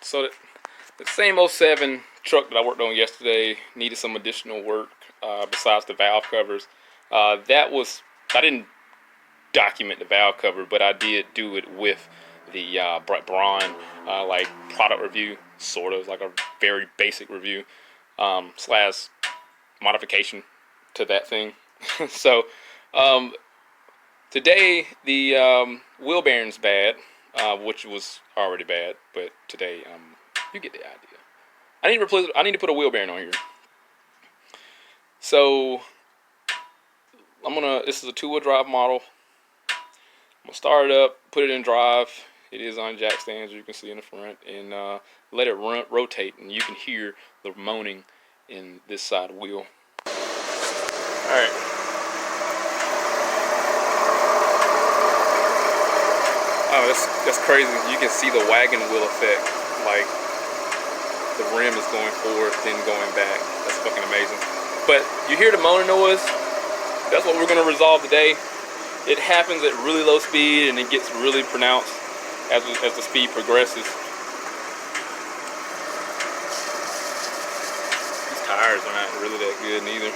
So the same '07 truck that I worked on yesterday needed some additional work besides the valve covers. I didn't document the valve cover, but I did do it with the Braun like product review, sort of like a very basic review slash modification to that thing. So today the wheel bearing's bad, which was already bad, but today you get the idea. I need to put a wheel bearing on here. So this is a 2-wheel drive model. I'm gonna start it up, put it in drive. It is on jack stands, you can see in the front, and let it rotate, and you can hear the moaning in this side wheel. All right. Oh, that's crazy. You can see the wagon wheel effect, like the rim is going forward, then going back. That's fucking amazing. But you hear the moaning noise. That's what we're gonna resolve today. It happens at really low speed, and it gets really pronounced as the speed progresses. These tires are not really that good neither.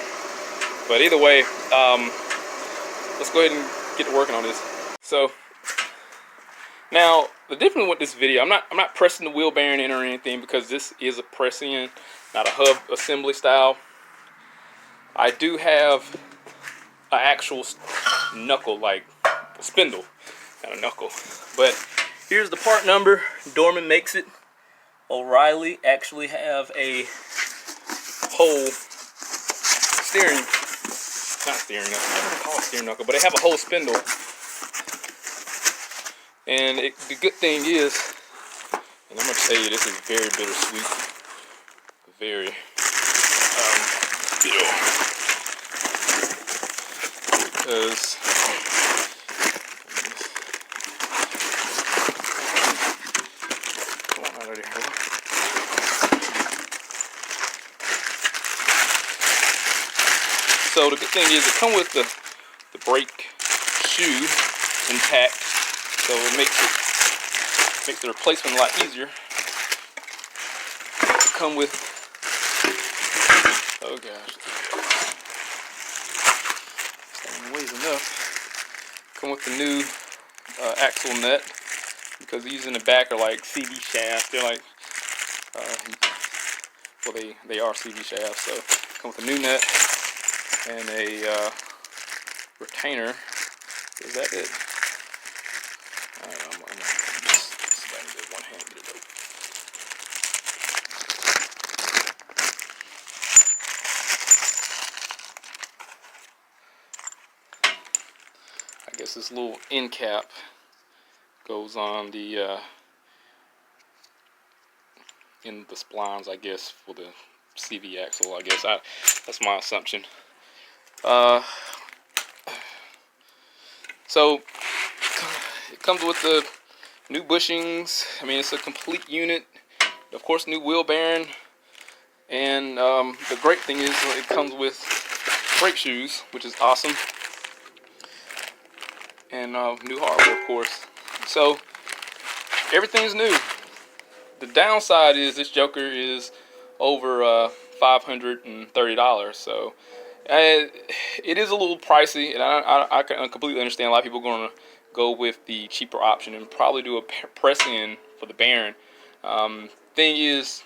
But either way, let's go ahead and get to working on this. So now the difference with this video, I'm not pressing the wheel bearing in or anything, because this is a press in, not a hub assembly style. I do have an actual knuckle, like a spindle, not a knuckle. But here's the part number. Dorman makes it. O'Reilly actually have a whole not steering knuckle, I don't call it steering knuckle, but they have a whole spindle. And the good thing is, and I'm gonna tell you, this is very bittersweet, very bitter. Because come on out of there. So the good thing is it comes with the brake shoe intact, so it makes the replacement a lot easier. Come with, oh gosh, weighs enough. Come with the new axle nut, because these in the back are like CV shafts. They're like, well, they are CV shafts. So come with a new nut and a retainer. Is that it? I'm just letting it one hand get it open. I guess this little end cap goes on the in the splines, I guess, for the CV axle. I guess that's my assumption. So it comes with the new bushings. I mean, it's a complete unit. Of course, new wheel bearing, and the great thing is it comes with brake shoes, which is awesome. And new hardware, of course. So everything's new. The downside is this joker is over $530. So it is a little pricey, and I can completely understand a lot of people are going to go with the cheaper option and probably do a press in for the bearing. Thing is,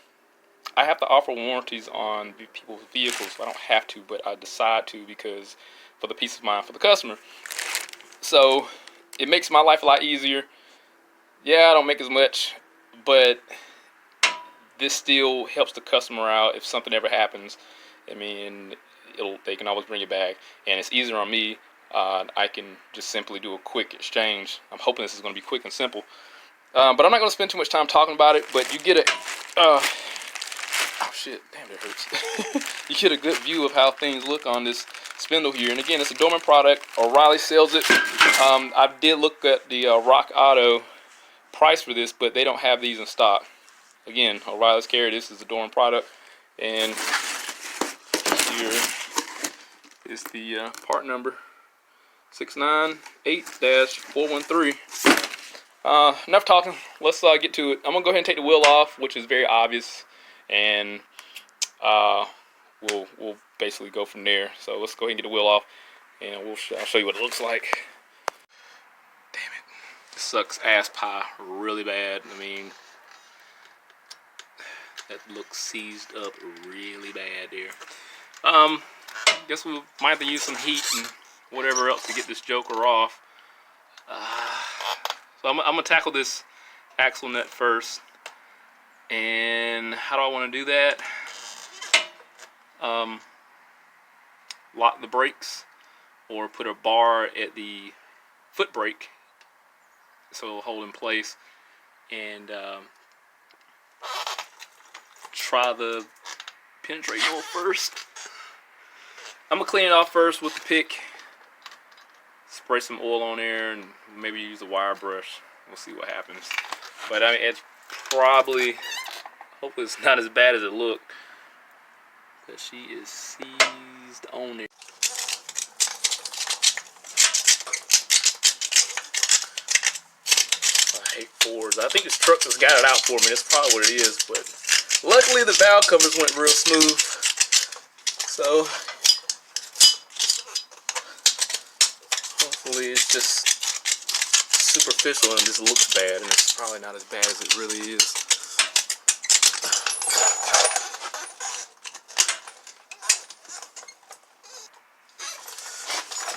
I have to offer warranties on people's vehicles. So I don't have to, but I decide to, because for the peace of mind for the customer. So it makes my life a lot easier. Yeah, I don't make as much, but this still helps the customer out if something ever happens. I mean, they can always bring it back, and it's easier on me. I can just simply do a quick exchange. I'm hoping this is going to be quick and simple. But I'm not going to spend too much time talking about it. But you get oh shit, damn, it hurts. You get a good view of how things look on this spindle here. And again, it's a Dorman product. O'Reilly sells it. I did look at the Rock Auto price for this, but they don't have these in stock. Again, O'Reilly's carry this is a Dorman product, and here is the part number 698-413. Enough talking. Let's get to it. I'm gonna go ahead and take the wheel off, which is very obvious, and we'll basically go from there. So let's go ahead and get the wheel off, and I'll show you what it looks like. Damn it, this sucks ass pie really bad. I mean, that looks seized up really bad there. Guess we might have to use some heat and whatever else to get this joker off. So I'm gonna tackle this axle nut first. And how do I want to do that? Lock the brakes, or put a bar at the foot brake so it'll hold in place, and try the penetrating hole first. I'm gonna clean it off first with the pick, spray some oil on there, and maybe use a wire brush. We'll see what happens. But I mean, it's probably, hopefully it's not as bad as it looked, because she is seized on there. I hate Fords. I think this truck just got it out for me. That's probably what it is. But luckily the valve covers went real smooth. So hopefully it's just superficial and just looks bad, and it's probably not as bad as it really is.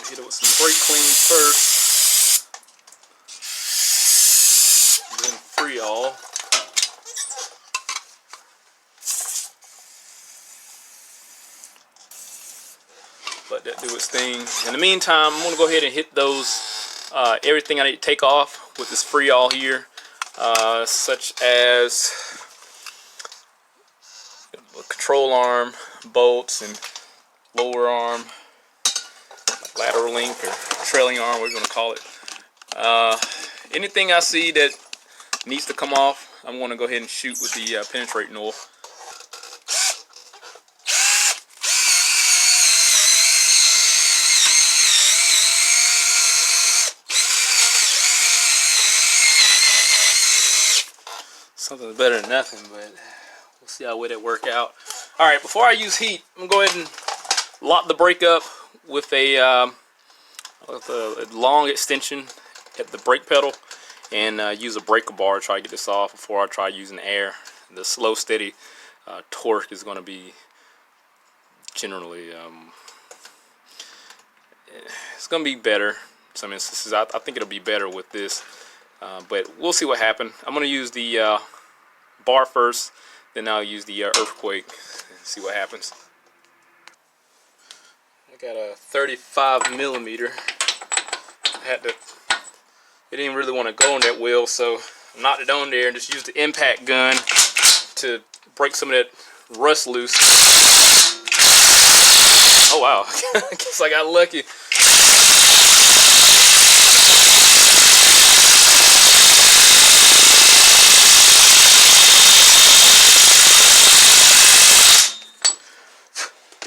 Hit it with some brake clean first, then Freol. Let that do its thing. In the meantime, I'm going to go ahead and hit those, everything I need to take off with this Freol here, such as the control arm bolts and lower arm, lateral link or trailing arm, what we're going to call it. Anything I see that needs to come off, I'm going to go ahead and shoot with the penetrating oil. Something's better than nothing, but we'll see how well it work out. All right, before I use heat, I'm going to go ahead and lock the brake up with a long extension at the brake pedal, and use a breaker bar to try to get this off before I try using air. The slow, steady torque is going to be generally, it's going to be better. Some instances, I think it'll be better with this, but we'll see what happens. I'm going to use the bar first, then I'll use the earthquake and see what happens. I got a 35 millimeter. It didn't really want to go on that wheel, so I knocked it on there and just used the impact gun to break some of that rust loose. Oh wow, I guess I got lucky.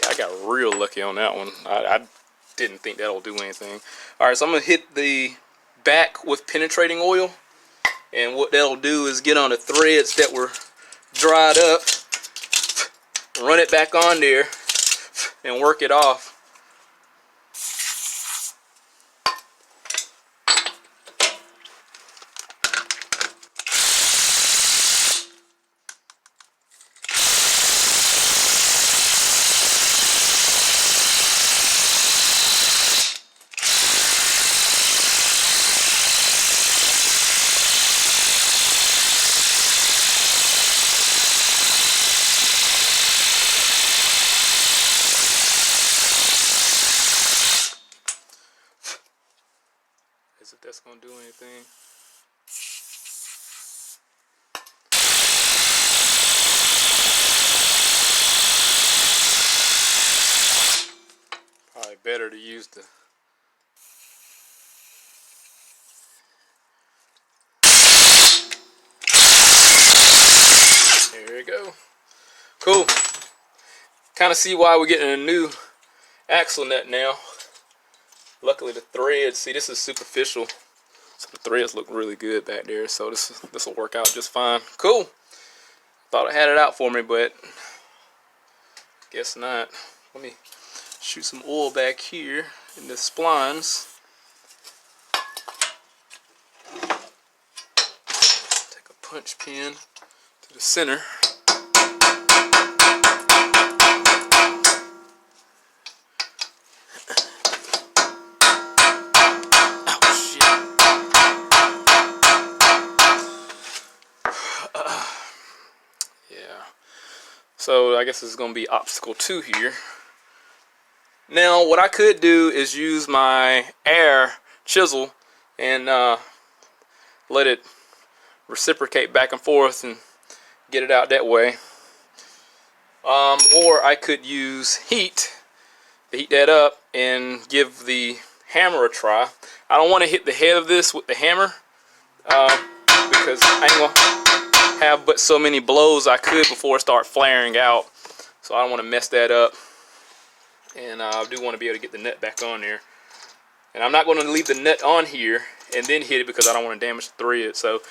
I got real lucky on that one. I didn't think that'll do anything. Alright, so I'm going to hit the back with penetrating oil. And what that'll do is get on the threads that were dried up, run it back on there, and work it off. As if that's gonna do anything. Probably better to use the there you go. Cool. Kind of see why we're getting a new axle nut now. Luckily the threads, see, this is superficial. So The threads look really good back there, so this will work out just fine. Cool. Thought I had it out for me, but guess not. Let me shoot some oil back here in the splines. Take a punch pin to the center. So I guess this is going to be obstacle 2 here. Now what I could do is use my air chisel and let it reciprocate back and forth and get it out that way. Or I could use heat to heat that up and give the hammer a try. I don't want to hit the head of this with the hammer because I ain't going to have but so many blows I could before it start flaring out, so I don't want to mess that up, and I do want to be able to get the nut back on there. And I'm not going to leave the nut on here and then hit it because I don't want to damage the thread. So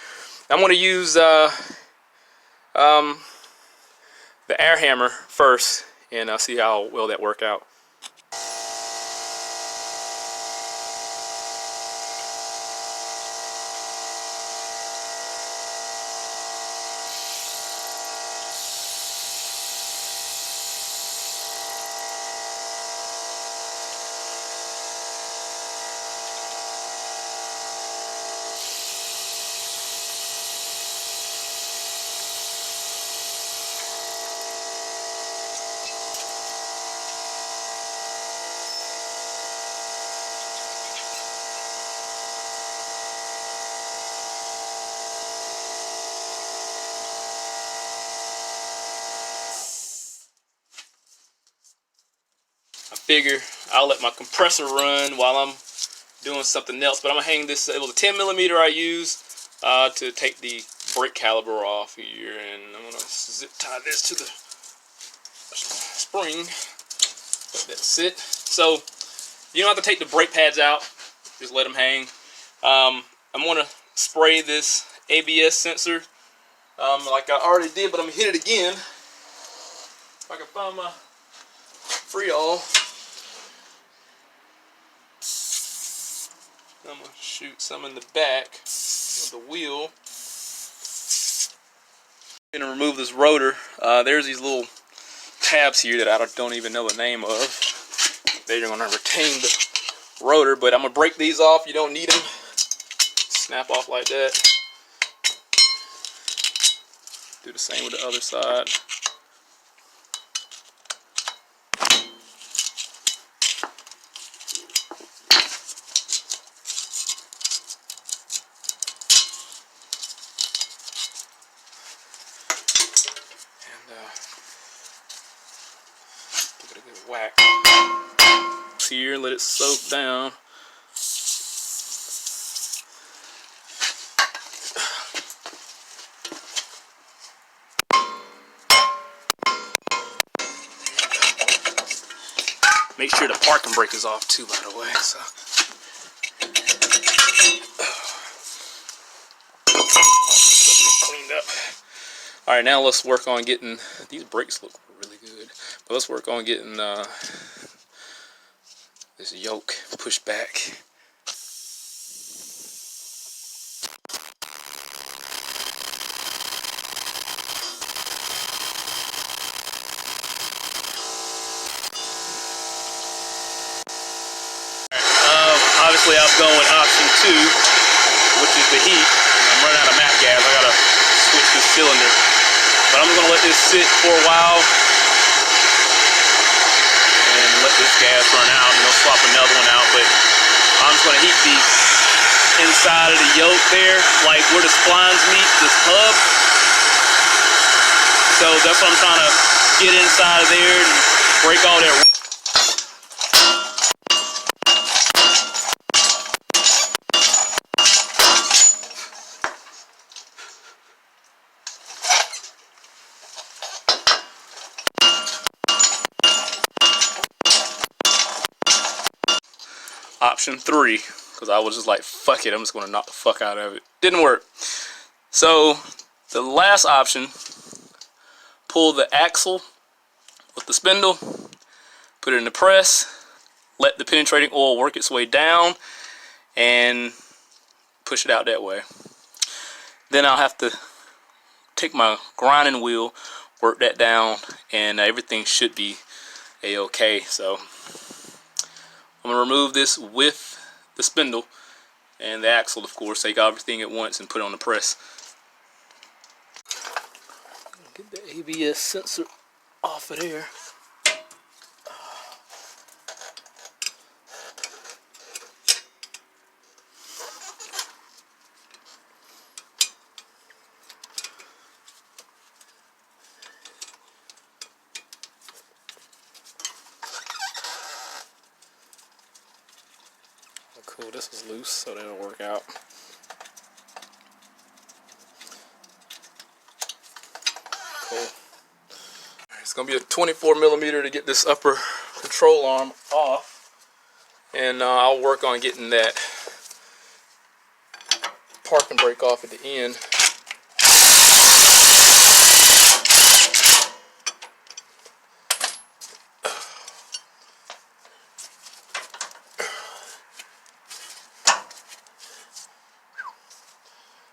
I'm going to use the air hammer first, and I'll see how well that work out. I figure I'll let my compressor run while I'm doing something else. But I'm gonna hang this. It was a 10mm I used to take the brake caliper off here, and I'm gonna zip tie this to the spring. Let that sit. So you don't have to take the brake pads out. Just let them hang. I'm gonna spray this ABS sensor like I already did, but I'm gonna hit it again. If I can find my Freol. I'm going to shoot some in the back of the wheel. I'm going to remove this rotor. There's these little tabs here that I don't even know the name of. They're going to retain the rotor, but I'm going to break these off. You don't need them. Snap off like that. Do the same with the other side. Give it a good whack here, let it soak down. Make sure the parking brake is off too, by the way. So cleaned up. All right, now let's work on getting these brakes look really good, but let's work on getting this yoke pushed back. Obviously, I've gone with option 2, which is the heat. I'm running out of map gas. I gotta switch this cylinder. But I'm gonna let this sit for a while and let this gas run out, and I'll swap another one out. But I'm just gonna heat the inside of the yoke there, like where the splines meet this hub. So that's what I'm trying to get inside of there and break all that. Option 3, because I was just like, fuck it, I'm just gonna knock the fuck out of it. Didn't work. So the last option, pull the axle with the spindle, put it in the press, let the penetrating oil work its way down, and push it out that way. Then I'll have to take my grinding wheel, work that down, and everything should be a-okay. So I'm gonna remove this with the spindle and the axle, of course, take everything at once and put it on the press. Get that ABS sensor off of there. Cool, this is loose, so that'll work out. Cool. It's gonna be a 24 millimeter to get this upper control arm off, and I'll work on getting that parking brake off at the end.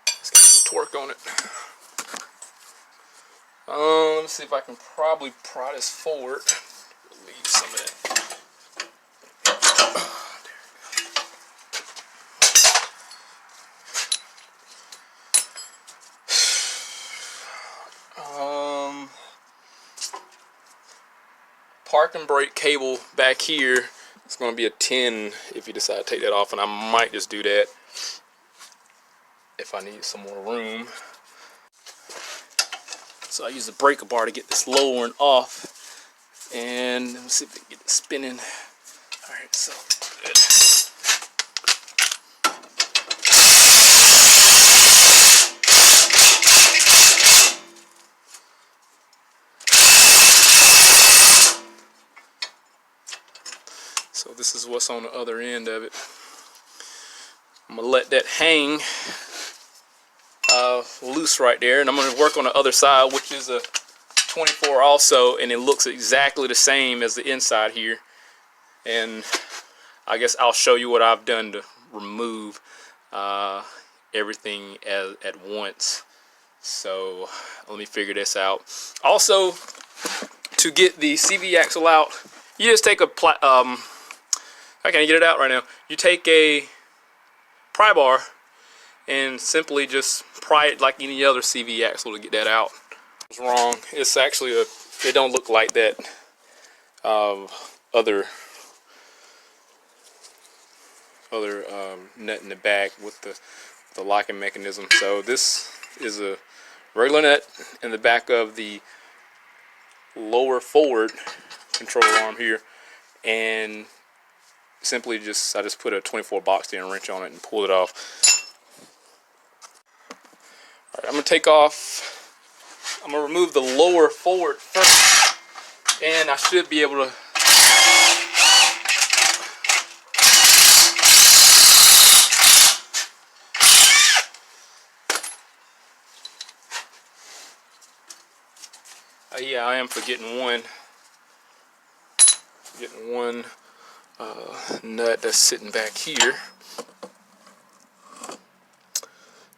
Let's get some torque on it. Let me see if I can probably pry this forward. Leave some of that. Parking brake cable back here. It's going to be a 10 if you decide to take that off, and I might just do that if I need some more room. So I use the breaker bar to get this lower and off, and let me see if we can get it spinning. All right, so good. So this is what's on the other end of it. I'm gonna let that hang loose right there, and I'm gonna work on the other side, which is a 24 also, and it looks exactly the same as the inside here. And I guess I'll show you what I've done to remove everything at once. So let me figure this out. Also, to get the CV axle out, you just take a I can't get it out right now. You take a pry bar and simply just pry it like any other CV axle to get that out. It's wrong. It's actually a. It don't look like that. Other nut in the back with the locking mechanism. So this is a regular nut in the back of the lower forward control arm here, and simply I just put a 24 box in wrench on it and pull it off. All right, I'm gonna take off. I'm gonna remove the lower forward first, and I should be able to. Yeah, I am forgetting one. Nut that's sitting back here.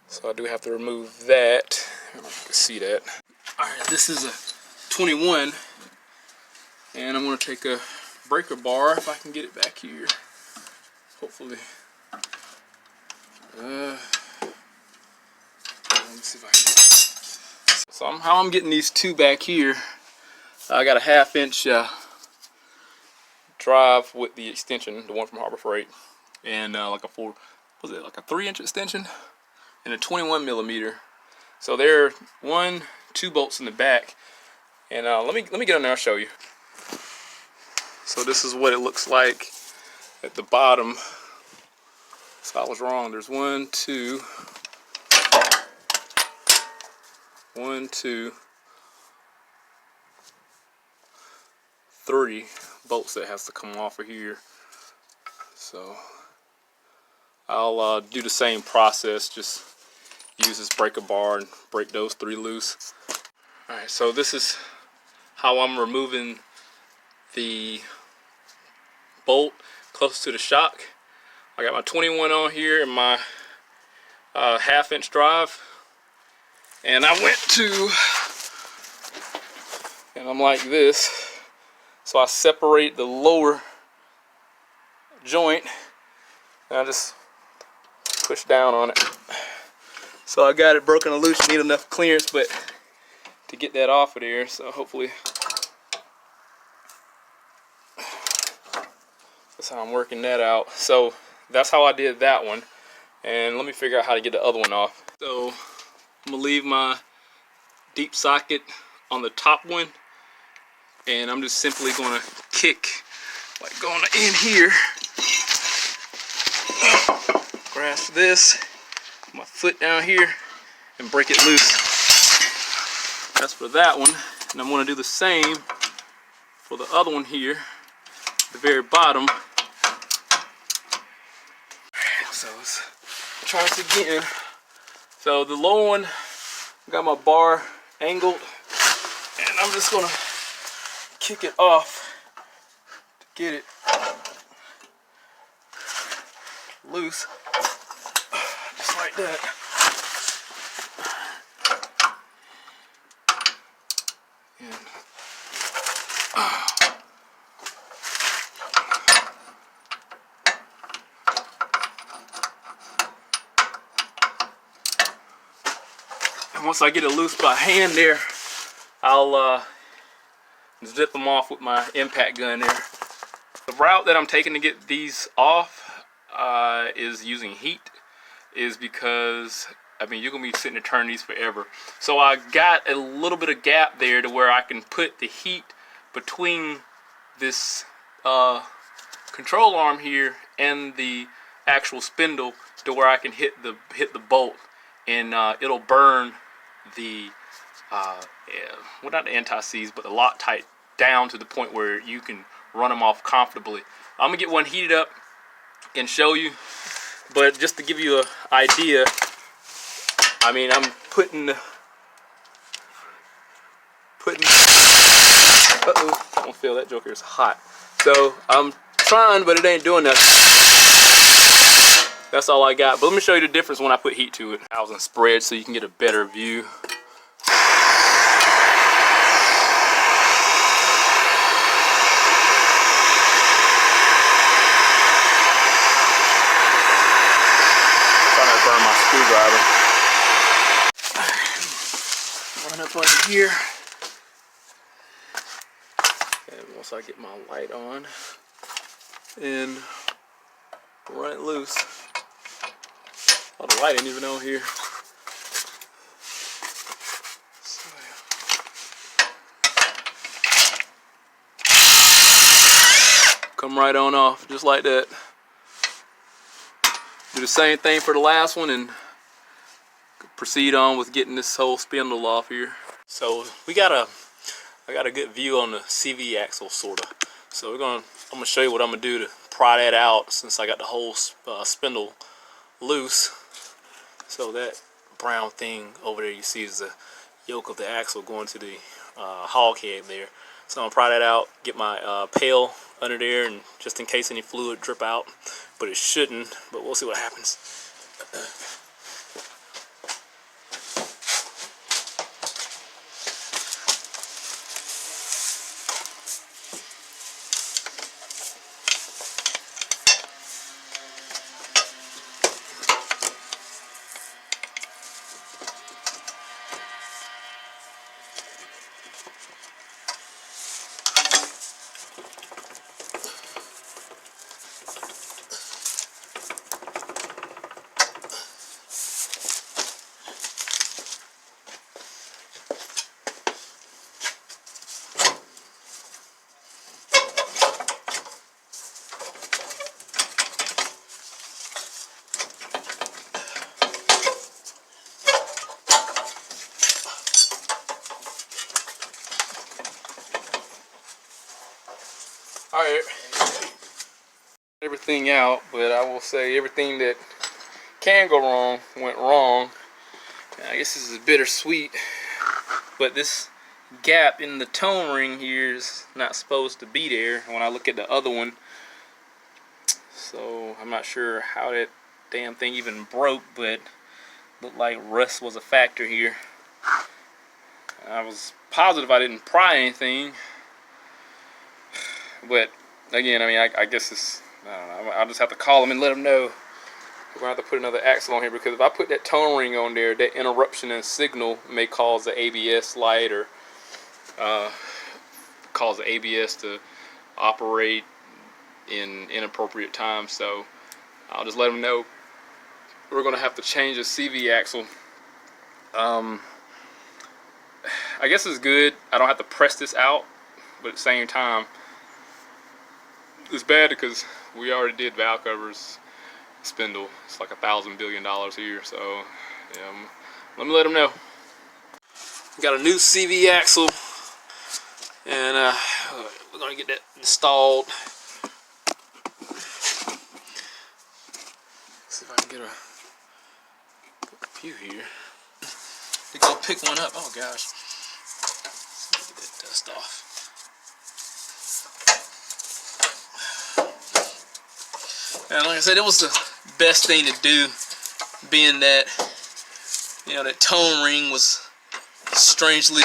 So I do have to remove that. I don't know if you can see that. Alright, this is a 21. And I'm going to take a breaker bar if I can get it back here. Hopefully. Let me see if I can get it. So how I'm getting these two back here. I got a 1/2 inch drive with the extension, the one from Harbor Freight, and like a 3-inch extension, and a 21 millimeter. So there are 2 bolts in the back, and let me get on there. I'll show you. So this is what it looks like at the bottom. So I was wrong. There's 1, 2, 3 bolts that has to come off of here. So I'll do the same process, just use this breaker bar and break those 3 loose. Alright, so this is how I'm removing the bolt close to the shock. I got my 21 on here and my 1/2-inch drive, and I went to, and I'm like this, so I separate the lower joint and I just push down on it. So I got it broken and loose. Need enough clearance but to get that off of there, so hopefully that's how I'm working that out. So that's how I did that one, and let me figure out how to get the other one off. So I'm gonna leave my deep socket on the top one, and I'm just simply gonna kick, like going in here, grasp this, my foot down here, and break it loose. That's for that one, and I'm gonna do the same for the other one here, the very bottom. So let's try this again. So the lower one, got my bar angled, and I'm just gonna kick it off to get it loose, just like that. And once I get it loose by hand there, I'll zip them off with my impact gun there. The route that I'm taking to get these off is using heat, is because I mean, you're gonna be sitting there turning these forever. So I got a little bit of gap there to where I can put the heat between this control arm here and the actual spindle to where I can hit the bolt, and it'll burn the well, not the anti-seize, but the Loctite down to the point where you can run them off comfortably. I'm gonna get one heated up and show you, but just to give you an idea, I mean, I'm putting uh-oh, I don't feel that joker is hot. So I'm trying, but it ain't doing that. That's all I got. But let me show you the difference when I put heat to it. 1000 spread so you can get a better view. Burn my screwdriver. Run up under here, and once I get my light on and run it loose. Oh, the light ain't even on here. So, come right on off, just like that. Do the same thing for the last one and proceed on with getting this whole spindle off here. So I got a good view on the CV axle sorta. So I'm gonna show you what I'm gonna do to pry that out, since I got the whole spindle loose. So that brown thing over there you see is the yoke of the axle going to the hog head there. So I'm gonna pry that out, get my pail under there, and just in case any fluid drip out, but it shouldn't, but we'll see what happens. Alright, everything out, but I will say everything that can go wrong went wrong. I guess this is bittersweet, but this gap in the tone ring here is not supposed to be there when I look at the other one. So I'm not sure how that damn thing even broke, but looked like rust was a factor here. I was positive I didn't pry anything, but again, I mean, I guess it's, I don't know, I'll just have to call them and let them know. We're gonna have to put another axle on here, because if I put that tone ring on there, that interruption in signal may cause the ABS light, or cause the ABS to operate in inappropriate times. So I'll just let them know we're gonna have to change the CV axle. I guess it's good I don't have to press this out, but at the same time it's bad because we already did valve covers, Spindle. It's like $1,000 billion here, so yeah, let me let them know. Got a new CV axle, and we're gonna get that installed. See if I can get a pew here to go pick one up. Oh gosh, get that dust off. And like I said, it was the best thing to do, being that, you know, that tone ring was strangely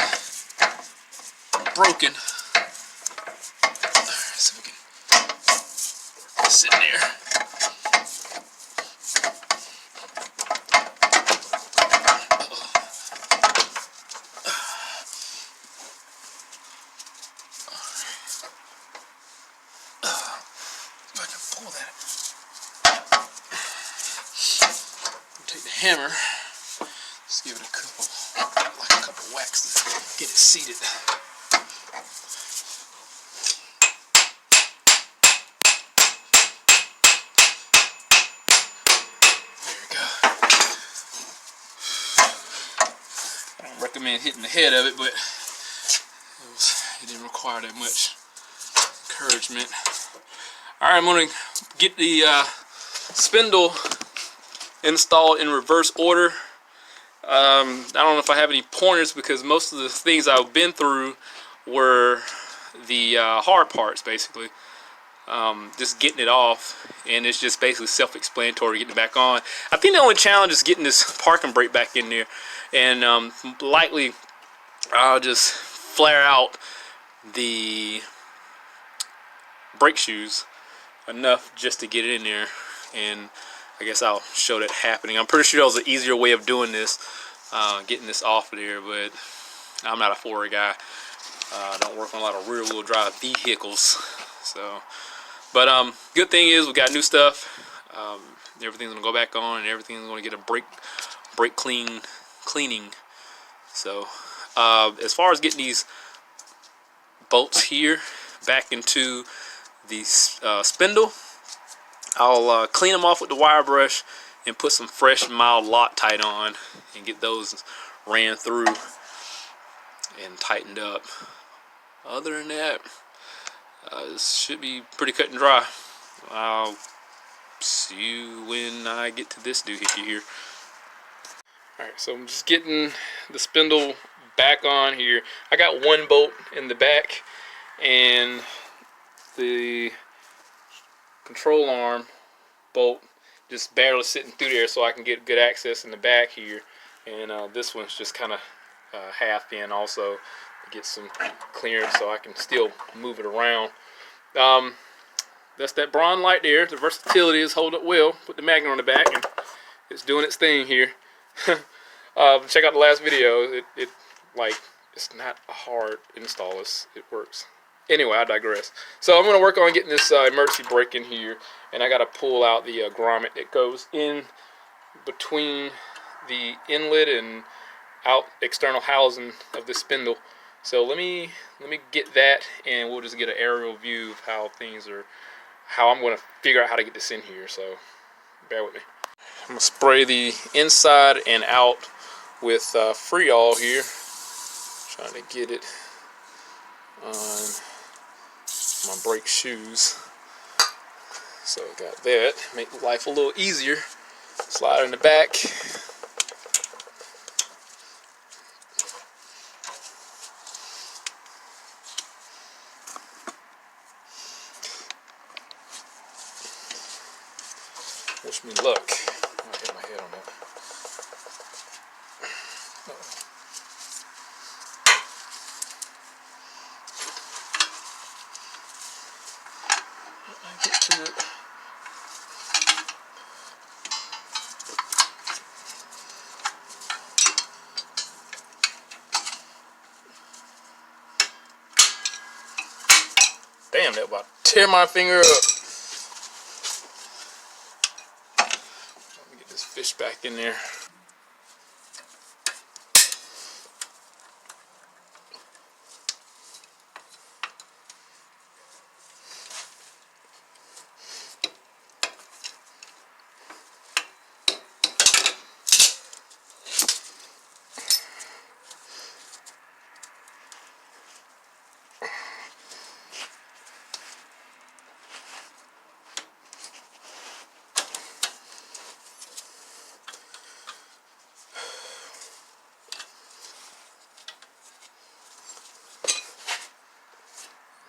broken. Alright, so we can sit in there. If I can pull that. Take the hammer, just give it a couple whacks to get it seated. There we go. I don't recommend hitting the head of it, but it didn't require that much encouragement. Alright, I'm going to get the spindle installed in reverse order. I don't know if I have any pointers, because most of the things I've been through were the hard parts, basically. Just getting it off, and it's just basically self-explanatory getting it back on. I think the only challenge is getting this parking brake back in there, and likely I'll just flare out the brake shoes enough just to get it in there, and I guess I'll show that happening. I'm pretty sure that was an easier way of doing this, getting this off of there, but I'm not a Ford guy. I don't work on a lot of rear-wheel drive vehicles, so. But good thing is we got new stuff. Everything's gonna go back on, and everything's gonna get a brake cleaning. So as far as getting these bolts here back into the spindle, I'll clean them off with the wire brush and put some fresh mild Loctite on and get those ran through and tightened up. Other than that, this should be pretty cut and dry. I'll see you when I get to this doohickey here. Alright, so I'm just getting the spindle back on here. I got one bolt in the back, and the control arm bolt just barely sitting through there, so I can get good access in the back here. And this one's just kind of half in also to get some clearance, so I can still move it around. That's that Braun light there. The versatility is holding up well. Put the magnet on the back, and it's doing its thing here. Check out the last video. It's not a hard install. It works. Anyway, I digress. So I'm going to work on getting this emergency brake in here, and I got to pull out the grommet that goes in between the inlet and out external housing of the spindle. So let me get that, and we'll just get an aerial view of how things are, how I'm going to figure out how to get this in here. So bear with me. I'm going to spray the inside and out with Freol here. Trying to get it on my brake shoes. So I got that. Make life a little easier. Slide in the back. Wish me luck. I hit my head on that. I get to it. Damn, that about to tear my finger up. Let me get this fish back in there.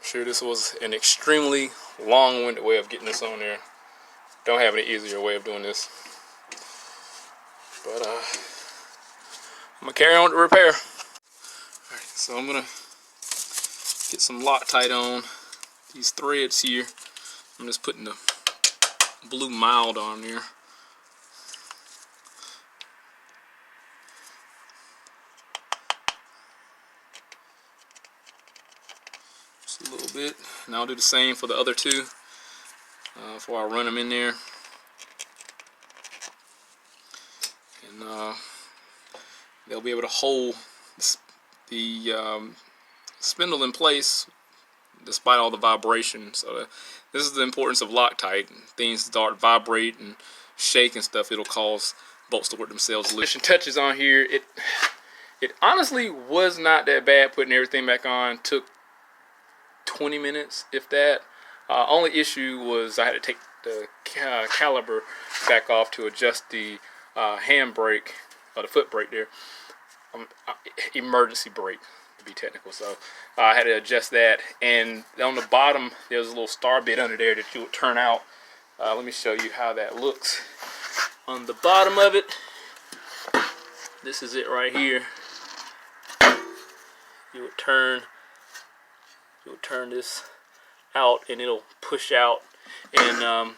Sure, this was an extremely long-winded way of getting this on there. Don't have any easier way of doing this. But I'm gonna carry on to repair. Alright, so I'm gonna get some Loctite on these threads here. I'm just putting the blue mild on there. A little bit, and I'll do the same for the other two before I run them in there, and they'll be able to hold the spindle in place despite all the vibration. So this is the importance of Loctite. Things start vibrate and shake and stuff, it'll cause bolts to work themselves loose. Finishing touches on here. It honestly was not that bad putting everything back on. Took 20 minutes, if that. Only issue was I had to take the caliper back off to adjust the handbrake, or the foot brake there. Emergency brake, to be technical. So I had to adjust that. And on the bottom, there's a little star bit under there that you would turn out. Let me show you how that looks. On the bottom of it, this is it right here. You would turn this out and it'll push out, and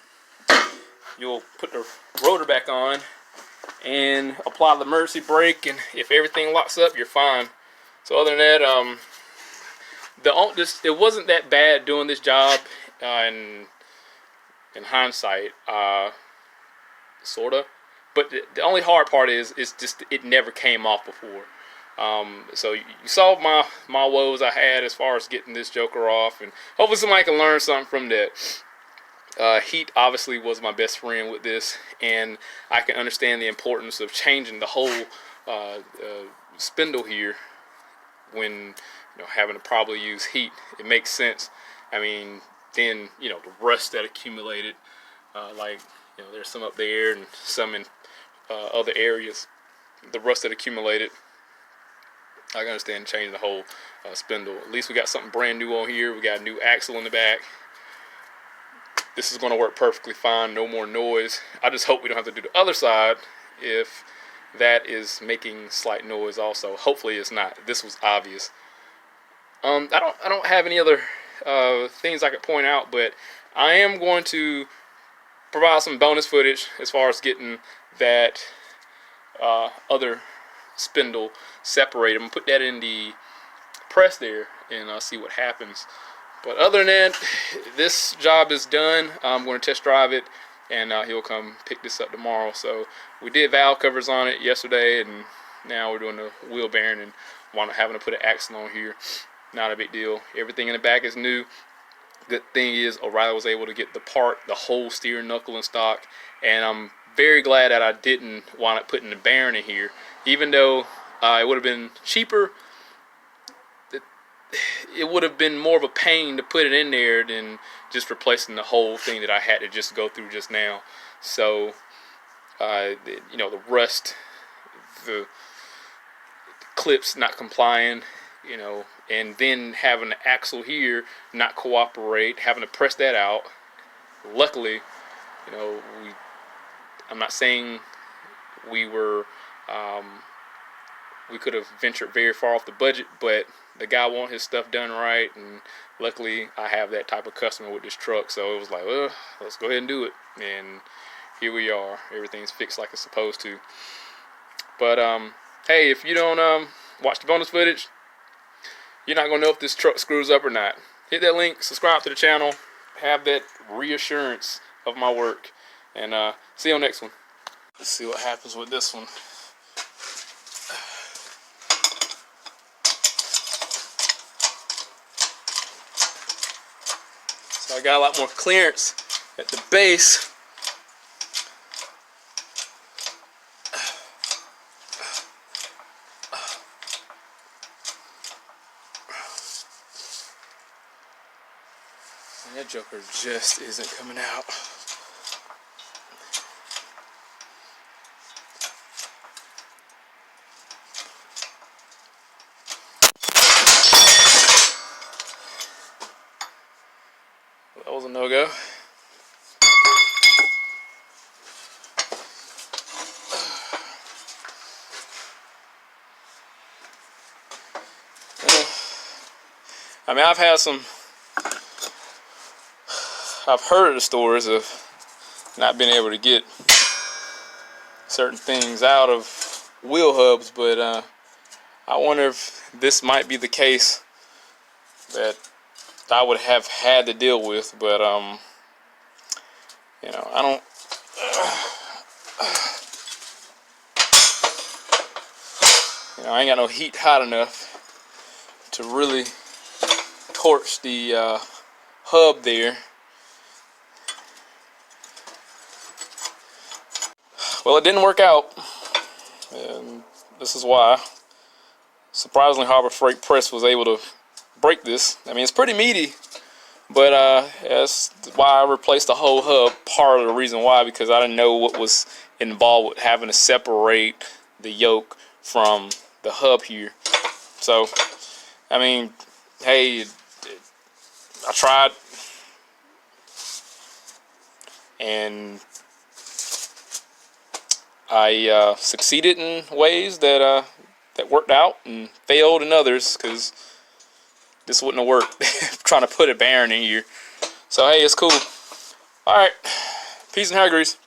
you'll put the rotor back on and apply the emergency brake, and if everything locks up, you're fine. So other than that, it wasn't that bad doing this job in hindsight, sorta. But the only hard part is just it never came off before. So you saw my woes I had as far as getting this joker off, and hopefully somebody can learn something from that. Heat obviously was my best friend with this, and I can understand the importance of changing the whole spindle here when having to probably use heat. It makes sense. I mean, then the rust that accumulated, like there's some up there and some in other areas. The rust that accumulated, I can understand changing the whole spindle. At least we got something brand new on here. We got a new axle in the back. This is going to work perfectly fine. No more noise. I just hope we don't have to do the other side if that is making slight noise also. Hopefully it's not. This was obvious. I don't have any other things I could point out, but I am going to provide some bonus footage as far as getting that other spindle separated. I'm gonna put that in the press there and see what happens. But other than that, this job is done. I'm going to test drive it, and he'll come pick this up tomorrow. So we did valve covers on it yesterday, and now we're doing the wheel bearing and having to put an axle on here. Not a big deal. Everything in the back is new. Good thing is O'Reilly was able to get the whole steering knuckle in stock, and I'm very glad that I didn't wind up putting the bearing in here. Even though it would have been cheaper, it would have been more of a pain to put it in there than just replacing the whole thing that I had to just go through just now. So you know, the rust, the clips not complying, you know, and then having the axle here not cooperate, having to press that out. Luckily, you know, I'm not saying we were, we could have ventured very far off the budget, but the guy wanted his stuff done right, and luckily I have that type of customer with this truck, so it was like, well, let's go ahead and do it, and here we are. Everything's fixed like it's supposed to. But hey, if you don't watch the bonus footage, you're not gonna know if this truck screws up or not. Hit that link, subscribe to the channel, have that reassurance of my work, and see you on the next one. Let's see what happens with this one. So I got a lot more clearance at the base. And that joker just isn't coming out. That was a no-go. I mean, I've heard of the stories of not being able to get certain things out of wheel hubs, but I wonder if this might be the case that I would have had to deal with. But you know, I ain't got no heat hot enough to really torch the hub there. Well, it didn't work out, and this is why. Surprisingly, Harbor Freight Press was able to break this. I mean, it's pretty meaty, but that's why I replaced the whole hub. Part of the reason why, because I didn't know what was involved with having to separate the yoke from the hub here. So, I mean, hey, I tried, and I succeeded in ways that that worked out, and failed in others, because this wouldn't have worked. Trying to put a bearing in here. So hey, it's cool. All right, peace and hair grease.